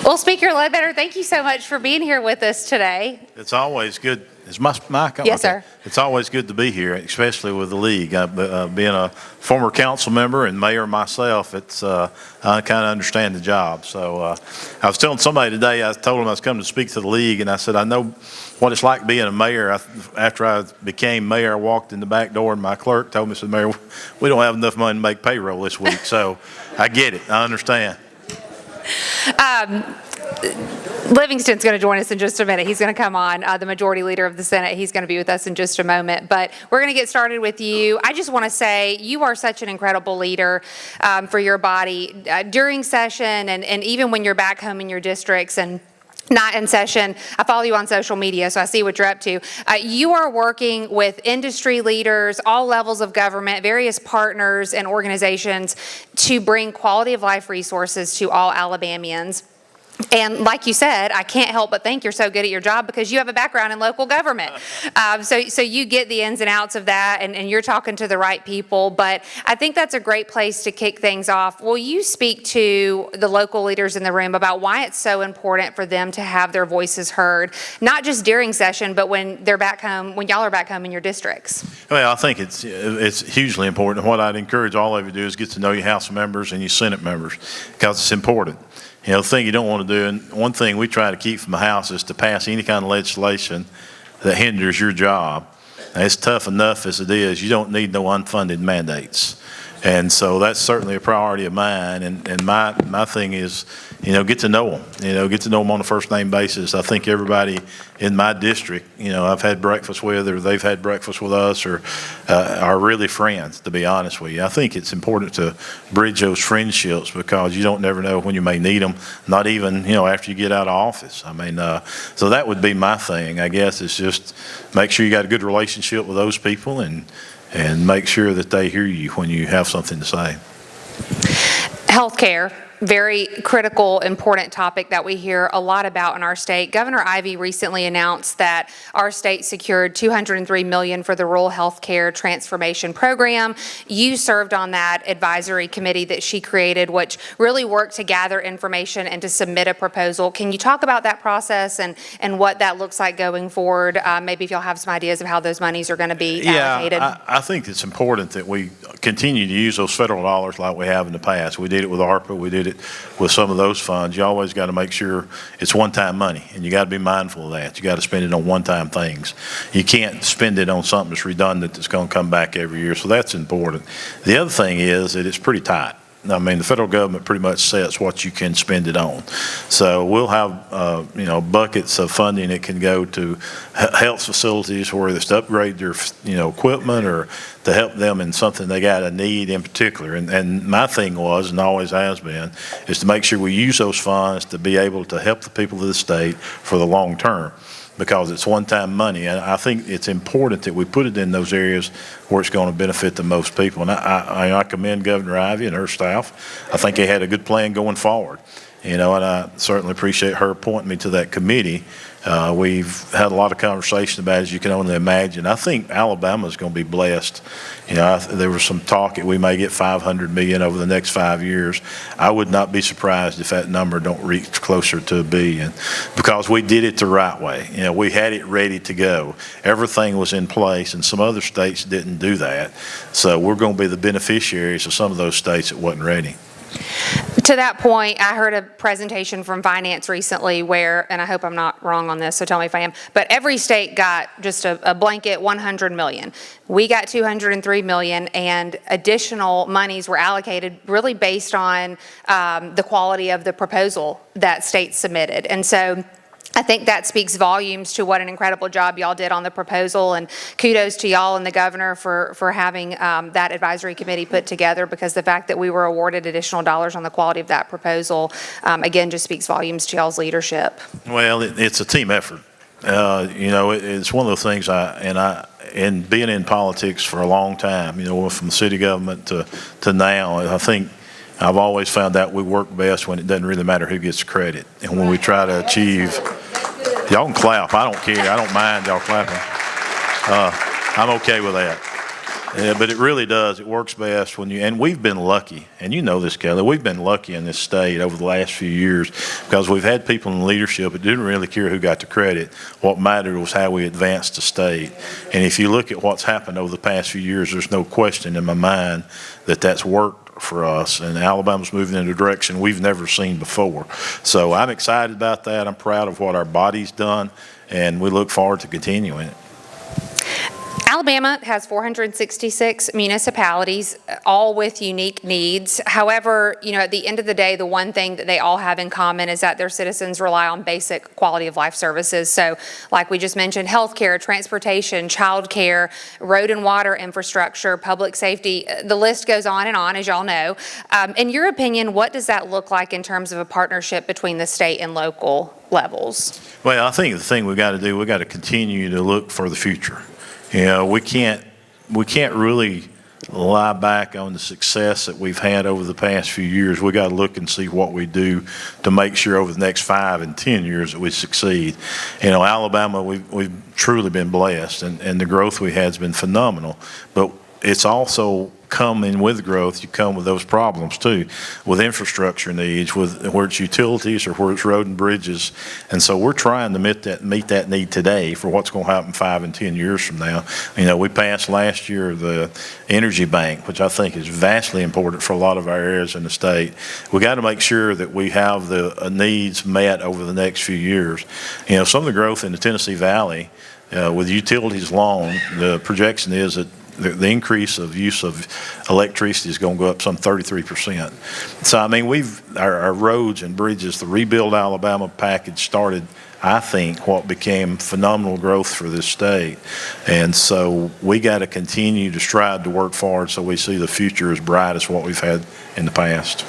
Well, Speaker Ledbetter, thank you so much for being here with us today. It's always good. Is my mic on? Yes, sir. It's always good to be here, especially with the league. Being a former council member and mayor myself, I kind of understand the job. So I was telling somebody today, I told them I was coming to speak to the league, and I said, I know what it's like being a mayor. After I became mayor, I walked in the back door, and my clerk told me, said, Mayor, we don't have enough money to make payroll this week. So I get it. I understand. Livingston's going to join us in just a minute. He's going to come on, the majority leader of the Senate. He's going to be with us in just a moment. But we're going to get started with you. I just want to say you are such an incredible leader for your body during session and even when you're back home in your districts and not in session. I follow you on social media, so I see what you're up to. You are working with industry leaders, all levels of government, various partners and organizations to bring quality of life resources to all Alabamians. And like you said, I can't help but think you're so good at your job because you have a background in local government. So you get the ins and outs of that, and you're talking to the right people. But I think that's a great place to kick things off. Will you speak to the local leaders in the room about why it's so important for them to have their voices heard, not just during session, but when they're back home, when y'all are back home in your districts? Well, I think it's hugely important. What I'd encourage all of you to do is get to know your House members and your Senate members because it's important. You know, the thing you don't want to do, and one thing we try to keep from the House is to pass any kind of legislation that hinders your job. Now, it's tough enough as it is. You don't need no unfunded mandates. And so that's certainly a priority of mine. And my thing is, get to know them. Get to know them on a first name basis. I think everybody in my district, I've had breakfast with, or they've had breakfast with us, or are really friends, to be honest with you. I think it's important to bridge those friendships because you don't never know when you may need them, not even, after you get out of office. I mean, so that would be my thing, I guess, is just make sure you got a good relationship with those people and make sure that they hear you when you have something to say. Healthcare. Very critical, important topic that we hear a lot about in our state. Governor Ivey recently announced that our state secured $203 million for the Rural Health Care Transformation Program. You served on that advisory committee that she created, which really worked to gather information and to submit a proposal. Can you talk about that process and what that looks like going forward? Maybe if y'all have some ideas of how those monies are going to be allocated. Yeah, I think it's important that we continue to use those federal dollars like we have in the past. We did it with ARPA. We did it with some of those funds. You always got to make sure it's one-time money, and you got to be mindful of that. You got to spend it on one-time things. You can't spend it on something that's redundant that's going to come back every year, so that's important. The other thing is that it's pretty tight. I mean, the federal government pretty much sets what you can spend it on. So we'll have, buckets of funding that can go to health facilities, whether it's to upgrade their, equipment or to help them in something they got a need in particular. And my thing was, and always has been, is to make sure we use those funds to be able to help the people of the state for the long term, because it's one-time money. And I think it's important that we put it in those areas where it's going to benefit the most people. And I commend Governor Ivey and her staff. I think they had a good plan going forward. And I certainly appreciate her appointing me to that committee. We've had a lot of conversation about it, as you can only imagine. I think Alabama's going to be blessed. There was some talk that we may get $500 million over the next 5 years. I would not be surprised if that number don't reach closer to $1 billion, because we did it the right way. We had it ready to go. Everything was in place, and some other states didn't do that. So we're going to be the beneficiaries of some of those states that wasn't ready. To that point, I heard a presentation from finance recently where, and I hope I'm not wrong on this, so tell me if I am, but every state got just a blanket $100 million. We got $203 million, and additional monies were allocated really based on the quality of the proposal that states submitted. And so I think that speaks volumes to what an incredible job y'all did on the proposal, and kudos to y'all and the governor for having that advisory committee put together, because the fact that we were awarded additional dollars on the quality of that proposal, again, just speaks volumes to y'all's leadership. Well, it's a team effort. It's one of the things and being in politics for a long time, from city government to now, I think I've always found out we work best when it doesn't really matter who gets credit, and when we try to achieve. Y'all can clap. I don't care. I don't mind y'all clapping. I'm okay with that. But it really does. It works best when and we've been lucky, and you know this, Kelly, we've been lucky in this state over the last few years because we've had people in leadership that didn't really care who got the credit. What mattered was how we advanced the state. And if you look at what's happened over the past few years, there's no question in my mind that that's worked for us, and Alabama's moving in a direction we've never seen before. So I'm excited about that. I'm proud of what our body's done, and we look forward to continuing it. Alabama has 466 municipalities, all with unique needs. However, at the end of the day, the one thing that they all have in common is that their citizens rely on basic quality of life services. So like we just mentioned, healthcare, transportation, childcare, road and water infrastructure, public safety, the list goes on, as y'all know. In your opinion, what does that look like in terms of a partnership between the state and local levels? Well, I think the thing we've got to do, we've got to continue to look for the future. We can't really lie back on the success that we've had over the past few years. We got to look and see what we do to make sure over the next 5 and 10 years that we succeed. Alabama, we've truly been blessed, and the growth we had has been phenomenal. But it's also coming with growth, you come with those problems too, with infrastructure needs, where it's utilities or where it's road and bridges. And so we're trying to meet that need today for what's going to happen 5 and 10 years from now. We passed last year the Energy Bank, which I think is vastly important for a lot of our areas in the state. We got to make sure that we have the needs met over the next few years. Some of the growth in the Tennessee Valley with utilities alone, the projection is that the increase of use of electricity is going to go up some 33%. So, our roads and bridges, the Rebuild Alabama package started, I think, what became phenomenal growth for this state. And so we got to continue to strive to work forward so we see the future as bright as what we've had in the past.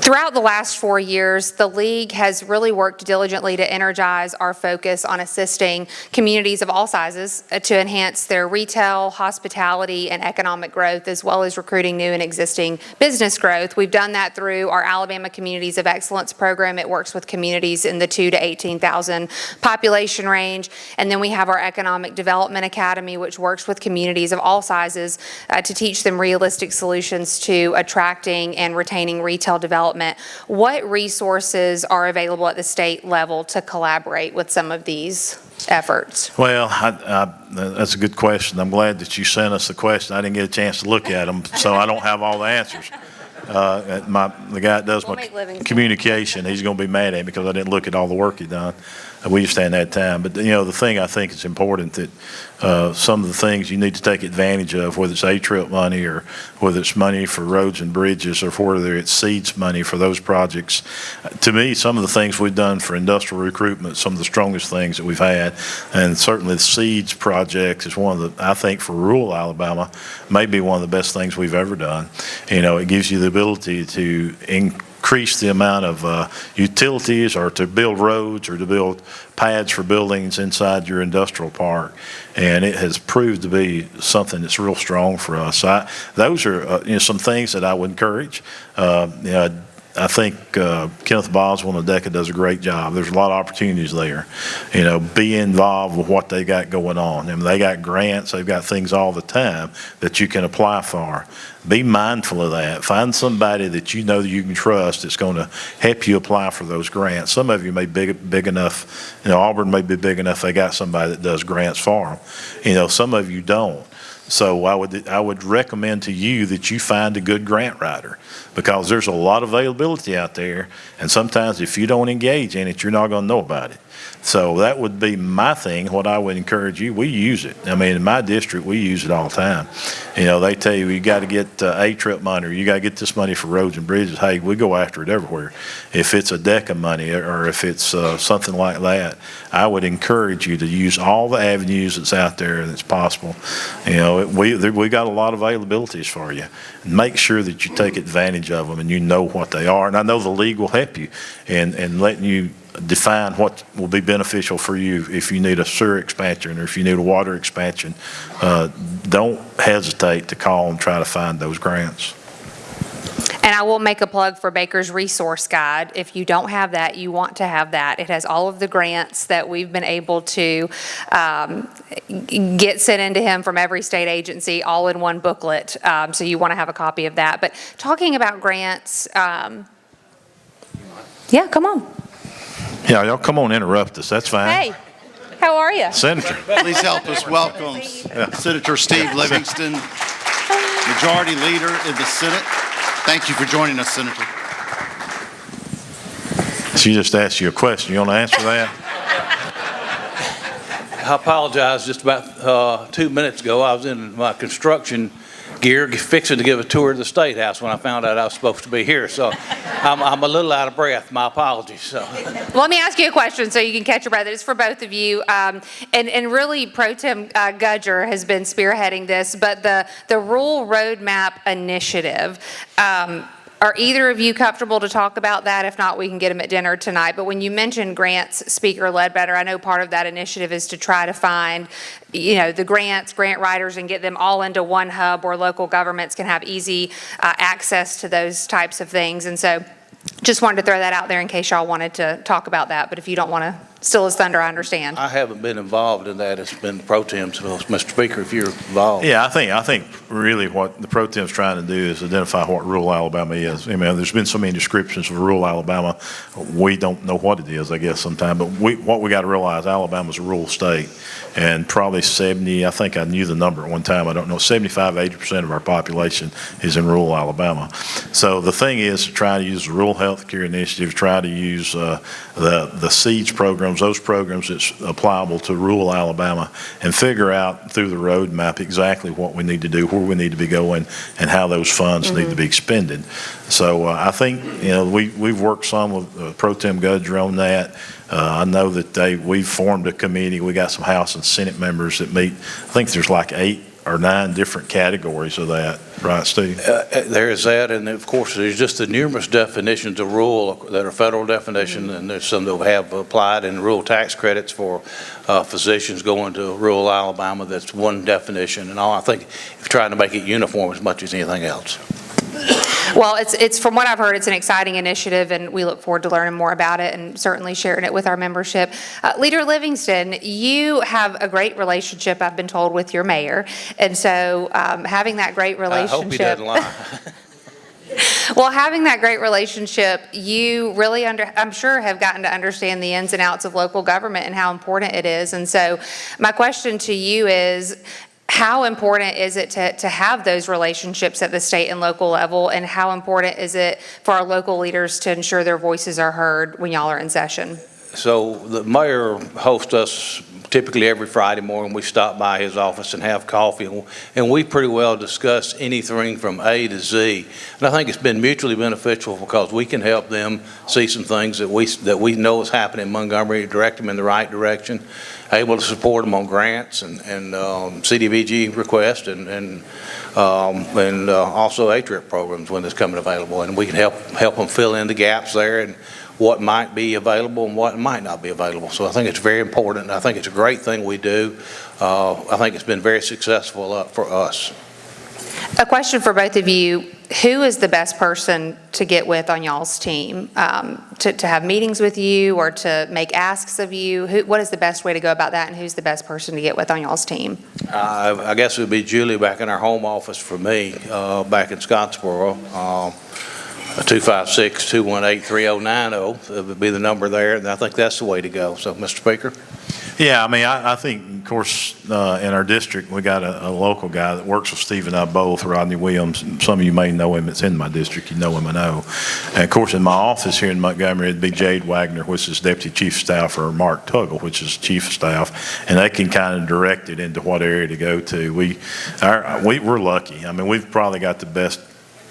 Throughout the last 4 years, the League has really worked diligently to energize our focus on assisting communities of all sizes to enhance their retail, hospitality, and economic growth, as well as recruiting new and existing business growth. We've done that through our Alabama Communities of Excellence program. It works with communities in the 2,000 to 18,000 population range. And then we have our Economic Development Academy, which works with communities of all sizes to teach them realistic solutions to attracting and retaining retail development. What resources are available at the state level to collaborate with some of these efforts? Well, that's a good question. I'm glad that you sent us the question. I didn't get a chance to look at them, so I don't have all the answers. The guy that does my communication, he's going to be mad at me because I didn't look at all the work he done. We just hadn't had time. But, the thing I think is important that some of the things you need to take advantage of, whether it's A-Trip money or whether it's money for roads and bridges or whether it's seeds money for those projects. To me, some of the things we've done for industrial recruitment, some of the strongest things that we've had, and certainly the seeds project is one of the, I think for rural Alabama, may be one of the best things we've ever done. It gives you the ability to increase the amount of utilities or to build roads or to build pads for buildings inside your industrial park. And it has proved to be something that's real strong for us. Those are some things that I would encourage. I think Kenneth Boswell and ADECA does a great job. There's a lot of opportunities there. Be involved with what they got going on. They got grants, they've got things all the time that you can apply for. Be mindful of that. Find somebody that you know that you can trust that's going to help you apply for those grants. Some of you may be big enough, Auburn may be big enough they got somebody that does grants for them. Some of you don't. So I would recommend to you that you find a good grant writer, because there's a lot of availability out there, and sometimes if you don't engage in it, you're not going to know about it. So that would be my thing. What I would encourage you, we use it. In my district, we use it all the time. They tell you got to get A-Trip money, or you got to get this money for roads and bridges. Hey, we go after it everywhere. If it's ADECA money or if it's something like that, I would encourage you to use all the avenues that's out there that's possible. We got a lot of availabilities for you. Make sure that you take advantage of them and you know what they are. And I know the league will help you in letting you define what will be beneficial for you if you need a sewer expansion or if you need a water expansion. Don't hesitate to call and try to find those grants. And I will make a plug for Baker's Resource Guide. If you don't have that, you want to have that. It has all of the grants that we've been able to get sent into him from every state agency, all in one booklet. So you want to have a copy of that. But talking about grants, yeah, come on. Yeah, y'all come on, interrupt us. That's fine. Hey, how are you? Senator. Please help us welcome Senator Steve Livingston, Majority Leader in the Senate. Thank you for joining us, Senator. She just asked you a question. You want to answer that? I apologize. Just about 2 minutes ago, I was in my construction gear fixing to give a tour of the State House when I found out I was supposed to be here. So I'm a little out of breath. My apologies. So Let me ask you a question so you can catch your breath. It's for both of you. And really, Pro Tem Gudger has been spearheading this, but the Rural Roadmap Initiative, are either of you comfortable to talk about that? If not, we can get them at dinner tonight. But when you mentioned grants, Speaker Ledbetter, I know part of that initiative is to try to find, the grant writers and get them all into one hub where local governments can have easy access to those types of things. And so just wanted to throw that out there in case y'all wanted to talk about that. But if you don't want to steal his thunder, I understand. I haven't been involved in that. It's been Pro Tem. So, Mr. Speaker, if you're involved. Yeah, I think really what the Pro Tem's trying to do is identify what rural Alabama is. I mean, there's been so many descriptions of rural Alabama, we don't know what it is, I guess, sometimes. But what we got to realize, Alabama's a rural state, and probably 70, I think I knew the number at one time, I don't know, 75, 80% of our population is in rural Alabama. So the thing is to try to use the Rural Health Care Initiative, try to use the SEEDS programs, those programs that's applicable to rural Alabama, and figure out through the roadmap exactly what we need to do, where we need to be going, and how those funds need to be expended. So I think, we've worked some with Pro Tem Gudger on that. I know that we've formed a committee. We got some House and Senate members that meet. I think there's like 8 or 9 different categories of that, right, Steve? There is that, and of course, there's just the numerous definitions of rural that are federal definition, and there's some that have applied in rural tax credits for physicians going to rural Alabama. That's one definition, and all. I think if you're trying to make it uniform as much as anything else. Well, it's from what I've heard, it's an exciting initiative, and we look forward to learning more about it and certainly sharing it with our membership. Leader Livingston, you have a great relationship, I've been told, with your mayor, and so having that great relationship. I hope he doesn't lie. Well, having that great relationship, you really, I'm sure, have gotten to understand the ins and outs of local government and how important it is. And so my question to you is, how important is it to have those relationships at the state and local level, and how important is it for our local leaders to ensure their voices are heard when y'all are in session? So the mayor hosts us typically every Friday morning. We stop by his office and have coffee, and we pretty well discuss anything from A to Z. And I think it's been mutually beneficial because we can help them see some things that we know is happening in Montgomery, direct them in the right direction, able to support them on grants and CDBG requests and also ATRIP programs when it's coming available, and we can help them fill in the gaps there and what might be available and what might not be available. So I think it's very important, and I think it's a great thing we do. I think it's been very successful for us. A question for both of you. Who is the best person to get with on y'all's team? To have meetings with you or to make asks of you? What is the best way to go about that, and who's the best person to get with on y'all's team? I guess it would be Julie back in our home office for me, back in Scottsboro. 256-218-3090 would be the number there, and I think that's the way to go. So, Mr. Speaker? Yeah, I mean, I think, of course, in our district, we got a local guy that works with Steve and I both, Rodney Williams. Some of you may know him. It's in my district. You know him, I know. And, of course, in my office here in Montgomery, it'd be Jade Wagner, which is Deputy Chief of Staff, or Mark Tuggle, which is Chief of Staff, and they can kind of direct it into what area to go to. We're lucky. I mean, we've probably got the best.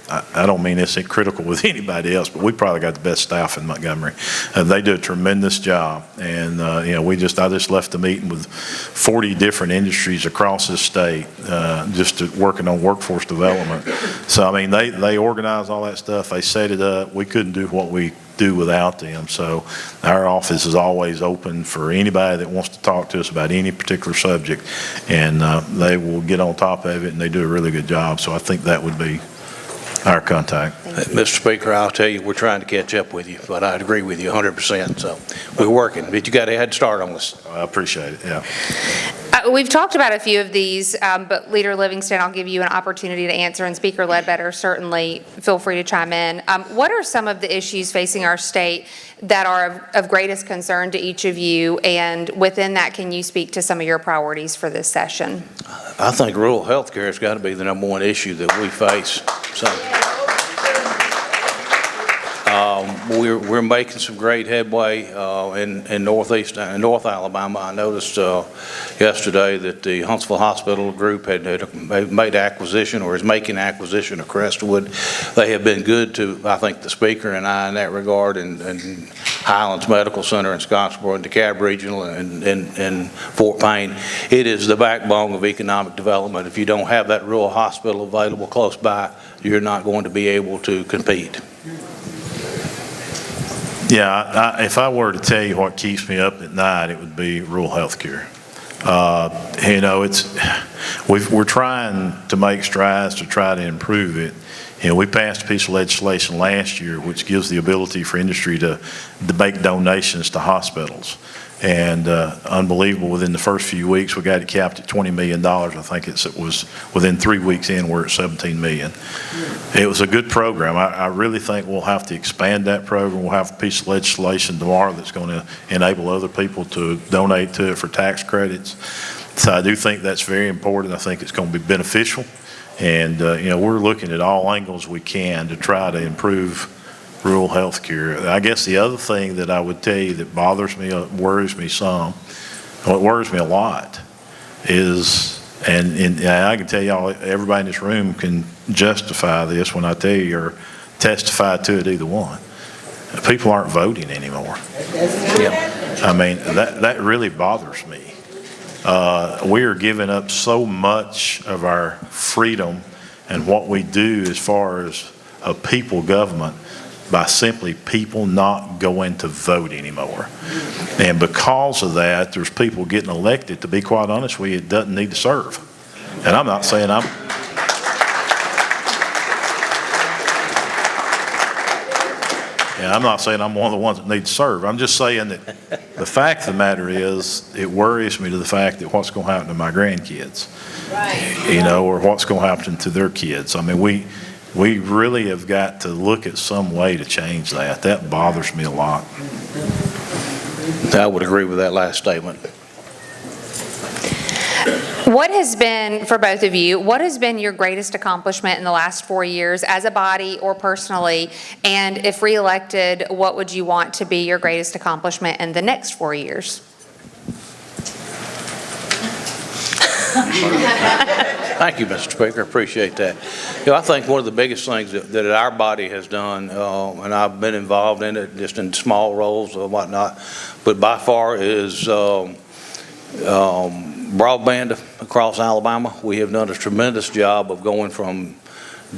I don't mean this critical with anybody else, but we probably got the best staff in Montgomery. They do a tremendous job, and I just left the meeting with 40 different industries across the state, working on workforce development. So I mean, they organize all that stuff. They set it up. We couldn't do what we do without them. So our office is always open for anybody that wants to talk to us about any particular subject, and they will get on top of it, and they do a really good job. So I think that would be our contact. Mr. Speaker, I'll tell you, we're trying to catch up with you, but I'd agree with you 100%. So we're working, but you got a head start on this. I appreciate it, yeah. We've talked about a few of these, but Leader Livingston, I'll give you an opportunity to answer, and Speaker Ledbetter, certainly feel free to chime in. What are some of the issues facing our state that are of greatest concern to each of you? And within that, can you speak to some of your priorities for this session? I think rural health care has got to be the number one issue that we face. So we're making some great headway in North Alabama. I noticed yesterday that the Huntsville Hospital Group had made acquisition or is making acquisition of Crestwood. They have been good to, I think, the Speaker and I in that regard, and Highlands Medical Center in Scottsboro and DeKalb Regional and Fort Payne. It is the backbone of economic development. If you don't have that rural hospital available close by, you're not going to be able to compete. Yeah, if I were to tell you what keeps me up at night, it would be rural health care. You know, we're trying to make strides to try to improve it. You know, we passed a piece of legislation last year which gives the ability for industry to make donations to hospitals. And unbelievable, within the first few weeks, we got it capped at $20 million. I think it was within 3 weeks in, we're at $17 million. It was a good program. I really think we'll have to expand that program. We'll have a piece of legislation tomorrow that's going to enable other people to donate to it for tax credits. So I do think that's very important. I think it's going to be beneficial. And, you know, we're looking at all angles we can to try to improve rural health care. I guess the other thing that I would tell you that bothers me, worries me some, what worries me a lot is, and I can tell y'all, everybody in this room can justify this when I tell you or testify to it, either one. People aren't voting anymore. Yeah. I mean, that really bothers me. We are giving up so much of our freedom and what we do as far as a people government by simply people not going to vote anymore. And because of that, there's people getting elected, to be quite honest with you, it doesn't need to serve. And I'm not saying I'm one of the ones that need to serve. I'm just saying that the fact of the matter is, it worries me to the fact that what's going to happen to my grandkids, right, you know, or what's going to happen to their kids. I mean, we really have got to look at some way to change that. That bothers me a lot. I would agree with that last statement. What has been, for both of you, what has been your greatest accomplishment in the last 4 years as a body or personally? And if reelected, what would you want to be your greatest accomplishment in the next 4 years? Thank you, Mr. Speaker. I appreciate that. You know, I think one of the biggest things that our body has done, and I've been involved in it just in small roles or whatnot, but by far is broadband across Alabama. We have done a tremendous job of going from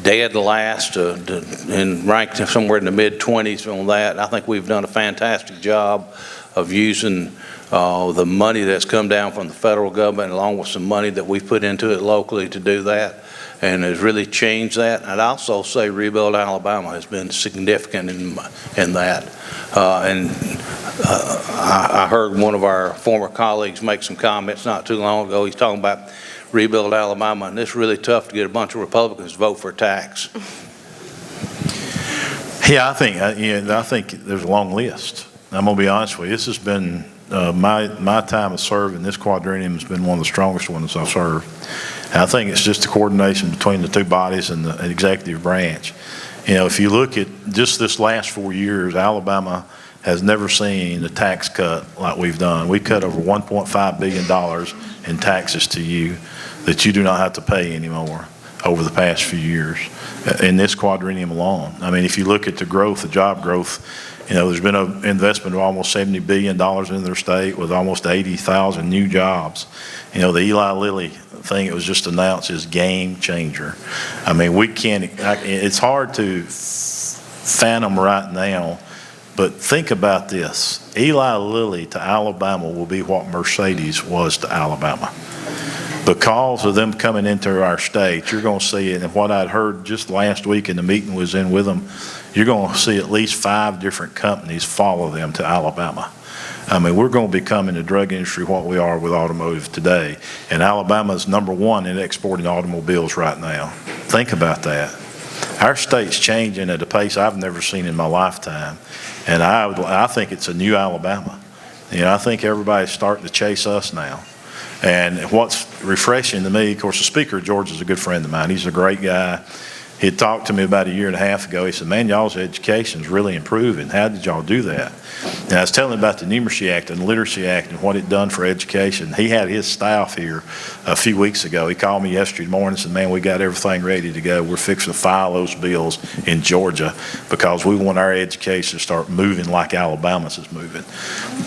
dead last and ranked somewhere in the mid-20s on that. I think we've done a fantastic job of using the money that's come down from the federal government along with some money that we've put into it locally to do that, and has really changed that. I'd also say Rebuild Alabama has been significant in that. I heard one of our former colleagues make some comments not too long ago. He's talking about Rebuild Alabama, and it's really tough to get a bunch of Republicans to vote for a tax. Yeah, I think there's a long list. I'm going to be honest with you. This has been my time of serving. This quadrennium has been one of the strongest ones I've served. And I think it's just the coordination between the two bodies and the executive branch. You know, if you look at just this last 4 years, Alabama has never seen a tax cut like we've done. We cut over $1.5 billion in taxes to you that you do not have to pay anymore over the past few years in this quadrennium alone. I mean, if you look at the growth, the job growth, you know, there's been an investment of almost $70 billion in their state with almost 80,000 new jobs. You know, the Eli Lilly thing that was just announced is game changer. I mean, it's hard to fathom right now, but think about this. Eli Lilly to Alabama will be what Mercedes was to Alabama. because of them coming into our state, you're going to see it. And what I'd heard just last week in the meeting was in with them, you're going to see at least 5 different companies follow them to Alabama. I mean, we're going to become in the drug industry what we are with automotive today. And Alabama is #1 in exporting automobiles right now. Think about that. Our state's changing at a pace I've never seen in my lifetime. And I think it's a new Alabama. You know, I think everybody's starting to chase us now. And what's refreshing to me, of course, the speaker, George, is a good friend of mine. He's a great guy. He had talked to me about a year and a half ago. He said, man, y'all's education's really improving. How did y'all do that? And I was telling him about the Numeracy Act and the Literacy Act and what it done for education. He had his staff here a few weeks ago. He called me yesterday morning and said, man, we got everything ready to go. We're fixing to file those bills in Georgia because we want our education to start moving like Alabama's is moving.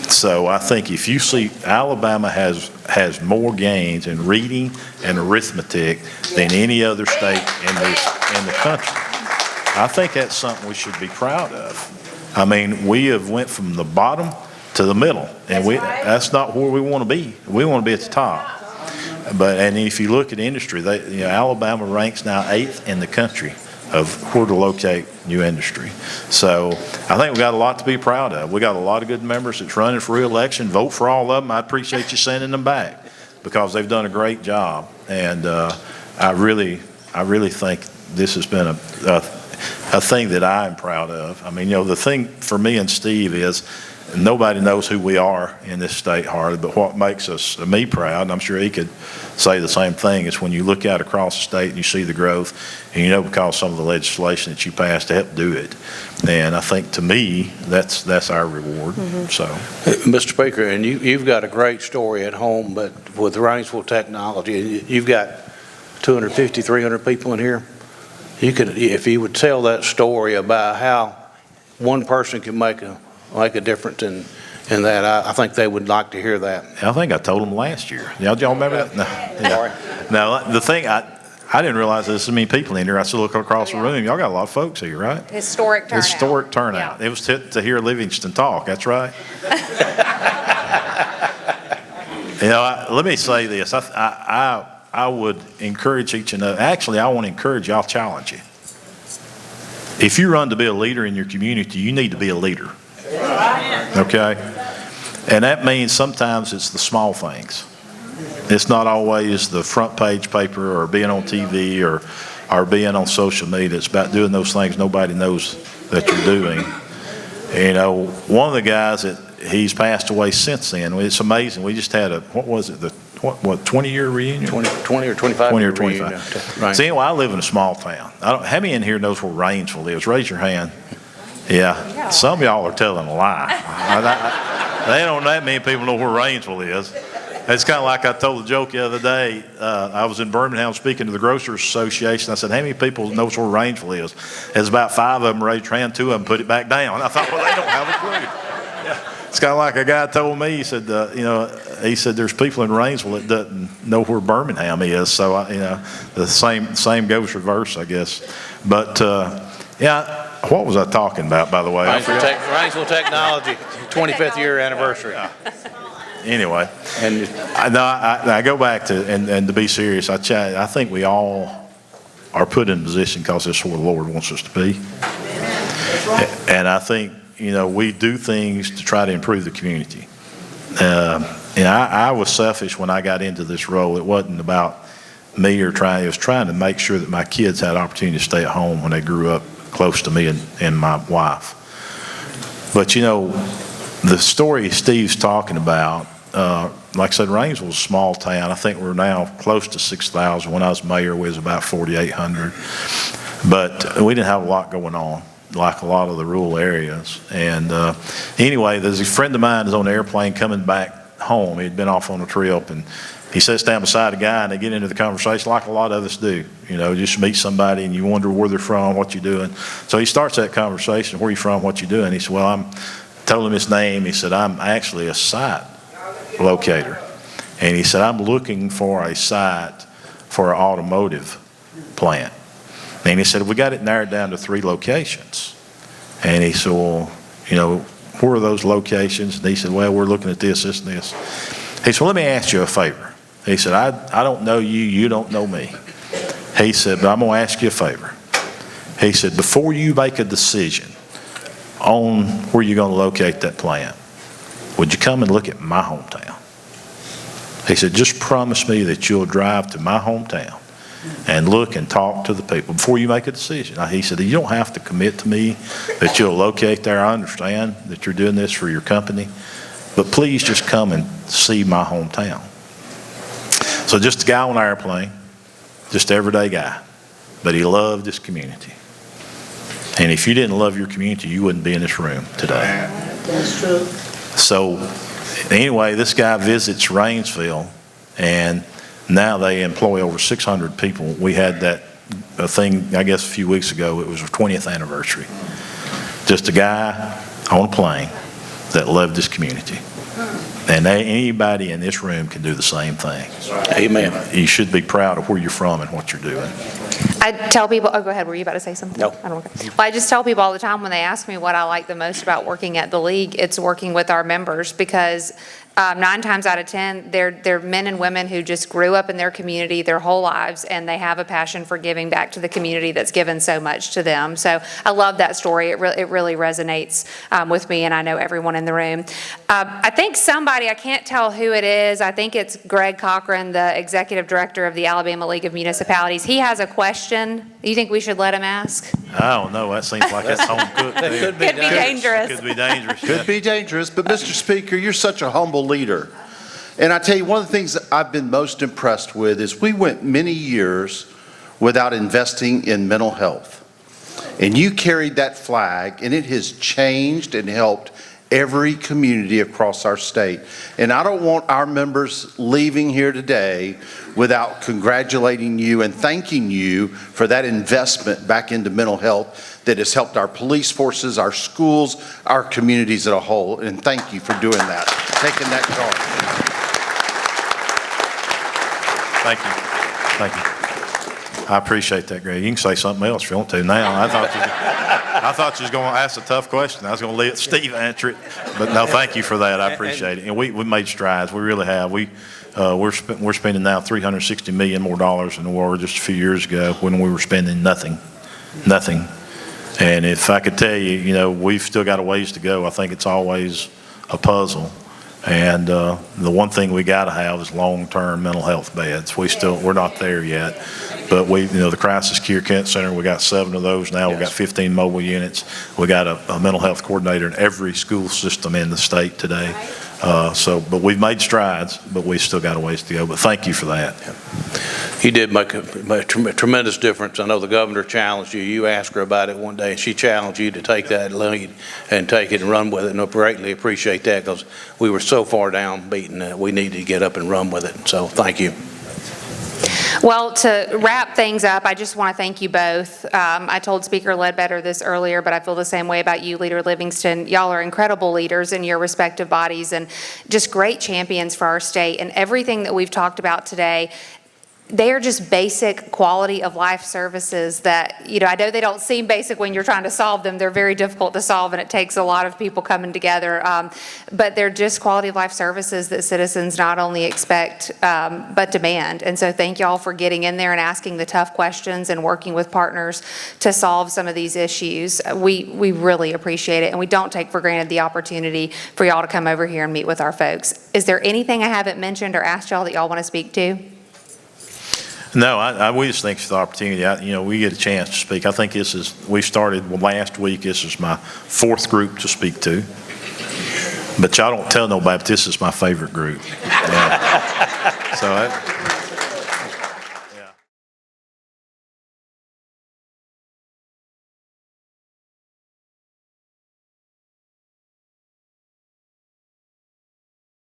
So I think if you see Alabama has more gains in reading and arithmetic than any other state in the country. I think that's something we should be proud of. I mean, we have went from the bottom to the middle, and that's not where we want to be. We want to be at the top. And if you look at industry, Alabama ranks now 8th in the country of where to locate new industry. So I think we got a lot to be proud of. We got a lot of good members that's running for re-election. Vote for all of them. I appreciate you sending them back because they've done a great job. And I really think this has been a thing that I'm proud of. I mean, the thing for me and Steve is nobody knows who we are in this state hardly, but what makes me proud, and I'm sure he could say the same thing, is when you look out across the state and you see the growth, and because some of the legislation that you passed to help do it. And I think to me, that's our reward. Mm-hmm. So, Mr. Speaker, and you've got a great story at home, but with Rainsville Technology, you've got 250, 300 people in here. You could, if you would tell that story about how one person can make a difference in that, I think they would like to hear that. I think I told them last year. Y'all remember that? No. Yeah. Now, the thing, I didn't realize there's so many people in here. I still look across the room. Y'all got a lot of folks here, right? Historic turnout. Historic turnout. Yeah. It was to hear Livingston talk. That's right. Let me say this. I would encourage each and every, actually, I want to encourage you, I'll challenge you. If you run to be a leader in your community, you need to be a leader. Okay? And that means sometimes it's the small things. It's not always the front page paper or being on TV or being on social media. It's about doing those things nobody knows that you're doing. One of the guys he's passed away since then. It's amazing. We just had 20-year reunion? 20 or 25. 20 or 25. Right. See, anyway, I live in a small town. How many in here knows where Rainsville is? Raise your hand. Yeah. Some of y'all are telling a lie. They don't that many people know where Rainsville is. It's kind of like I told the joke the other day. I was in Birmingham speaking to the Grocers Association. I said, how many people knows where Rainsville is? There's about 5 of them raised their hand, 2 of them put it back down. I thought, well, they don't have a clue. Yeah. It's kind of like a guy told me, he said, he said there's people in Rainsville that doesn't know where Birmingham is. So, the same goes reverse, I guess. But, what was I talking about, by the way? Rainsville Technology, 25th year anniversary. Anyway, and I go back to, and to be serious, I think we all are put in a position because that's where the Lord wants us to be. And I think, we do things to try to improve the community. I was selfish when I got into this role. It wasn't about me it was trying to make sure that my kids had opportunity to stay at home when they grew up close to me and my wife. But, the story Steve's talking about, like I said, Rainsville's a small town. I think we're now close to 6,000. When I was mayor, we was about 4,800. But we didn't have a lot going on, like a lot of the rural areas. And anyway, there's a friend of mine who's on an airplane coming back home. He'd been off on a trip, and he sits down beside a guy, and they get into the conversation like a lot of us do. Just meet somebody, and you wonder where they're from, what you're doing. So he starts that conversation, where you from, what you doing? He said, well, told him his name. He said, I'm actually a site locator. And he said, I'm looking for a site for an automotive plant. And he said, we got it narrowed down to 3 locations. And he said, well, where are those locations? And he said, well, we're looking at this, this, and this. He said, well, let me ask you a favor. He said, I don't know you, you don't know me. He said, but I'm going to ask you a favor. He said, before you make a decision on where you're going to locate that plant, would you come and look at my hometown? He said, just promise me that you'll drive to my hometown and look and talk to the people before you make a decision. Now, he said, you don't have to commit to me that you'll locate there. I understand that you're doing this for your company, but please just come and see my hometown. So just a guy on an airplane, just everyday guy, but he loved this community. And if you didn't love your community, you wouldn't be in this room today. That's true. So anyway, this guy visits Rainsville, and now they employ over 600 people. We had that thing, I guess, a few weeks ago. It was our 20th anniversary. Just a guy on a plane that loved this community. And anybody in this room can do the same thing. Amen. You should be proud of where you're from and what you're doing. I tell people, oh, go ahead, were you about to say something? No. I don't know. Well, I just tell people all the time when they ask me what I like the most about working at the league, it's working with our members, because 9 times out of 10, they're men and women who just grew up in their community their whole lives, and they have a passion for giving back to the community that's given so much to them. So I love that story. It really resonates with me, and I know everyone in the room. I think somebody, I can't tell who it is, I think it's Greg Cochran, the Executive Director of the Alabama League of Municipalities. He has a question. Do you think we should let him ask? I don't know. That seems like that's home cooked. That there. could be Could be dangerous. Could be dangerous. Could be dangerous, but Mr. Speaker, you're such a humble leader. And I tell you, one of the things that I've been most impressed with is we went many years without investing in mental health. And you carried that flag, and it has changed and helped every community across our state. And I don't want our members leaving here today without congratulating you and thanking you for that investment back into mental health that has helped our police forces, our schools, our communities as a whole. And thank you for doing that, taking that charge. Thank you. Thank you. I appreciate that, Greg. You can say something else if you want to now. I thought you was going to ask a tough question. I was going to let Steve answer it. But no, thank you for that. I appreciate it. And we made strides. We really have. We're spending now $360 million more than we were just a few years ago when we were spending nothing. And if I could tell you, we've still got a ways to go. I think it's always a puzzle. And the one thing we got to have is long-term mental health beds. We're not there yet, but the crisis care center, we got 7 of those now. Yes. We got 15 mobile units. We got a mental health coordinator in every school system in the state today. But we've made strides, but we still got a ways to go. But thank you for that. You did make a tremendous difference. I know the governor challenged you. You asked her about it one day, and she challenged you to take that lead and take it and run with it. And I greatly appreciate that, because we were so far down beaten that we needed to get up and run with it. So thank you. Well, to wrap things up, I just want to thank you both. I told Speaker Ledbetter this earlier, but I feel the same way about you, Leader Livingston. Y'all are incredible leaders in your respective bodies and just great champions for our state. And everything that we've talked about today, they are just basic quality of life services that, I know they don't seem basic when you're trying to solve them. They're very difficult to solve, and it takes a lot of people coming together. But they're just quality of life services that citizens not only expect, but demand. And so thank y'all for getting in there and asking the tough questions and working with partners to solve some of these issues. We really appreciate it, and we don't take for granted the opportunity for y'all to come over here and meet with our folks. Is there anything I haven't mentioned or asked y'all that y'all want to speak to? No, we just think it's the opportunity. We get a chance to speak. I think we started last week. This is my 4th group to speak to. But y'all don't tell nobody, but this is my favorite group. So